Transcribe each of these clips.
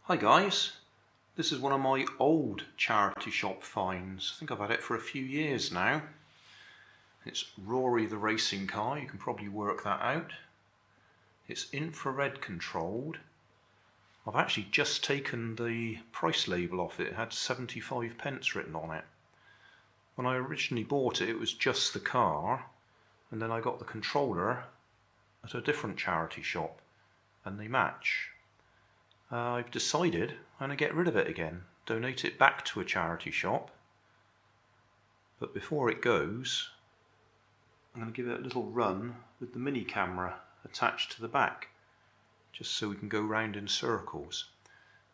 Hi guys, this is one of my old charity shop finds. I think I've had it for a few years now. It's Roary the racing car, you can probably work that out. It's infrared controlled. I've actually just taken the price label off it. It had 75 pence written on it. When I originally bought it, it was just the car, and then I got the controller at a different charity shop, and they match. I've decided I'm going to get rid of it again, donate it back to a charity shop. But before it goes, I'm going to give it a little run with the mini camera attached to the back, just so we can go round in circles.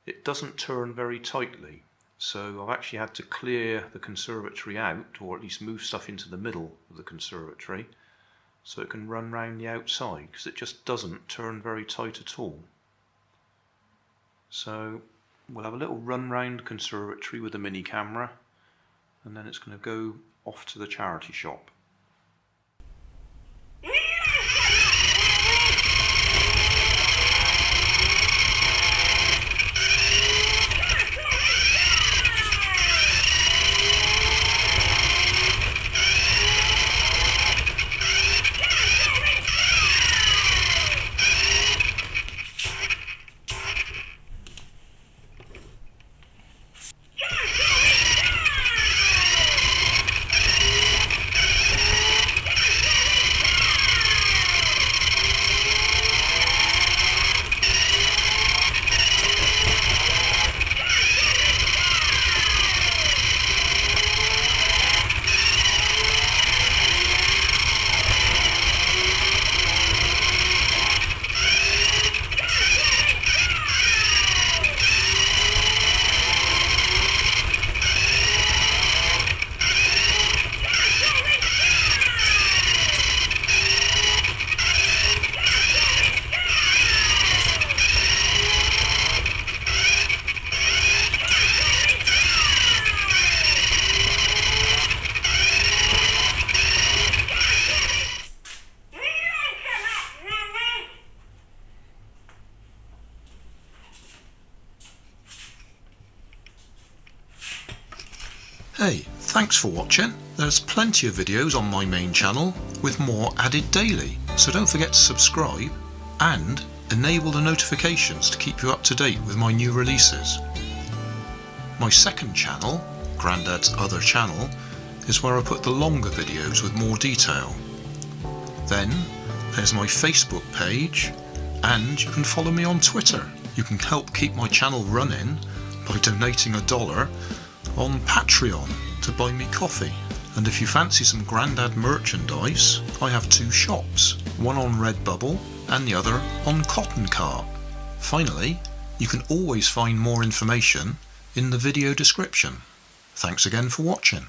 It doesn't turn very tightly, so I've actually had to clear the conservatory out, or at least move stuff into the middle of the conservatory, so it can run round the outside, because it just doesn't turn very tight at all. So we'll have a little run round conservatory with the mini camera, and then it's going to go off to the charity shop. Hey, thanks for watching. There's plenty of videos on my main channel with more added daily, so don't forget to subscribe and enable the notifications to keep you up to date with my new releases. My second channel, Grandad's Other Channel, is where I put the longer videos with more detail. Then there's my Facebook page, and you can follow me on Twitter. You can help keep my channel running by donating $1 on Patreon to buy me coffee. And if you fancy some Grandad merchandise, I have two shops, one on Redbubble and the other on Cotton Cart. Finally, you can always find more information in the video description. Thanks again for watching.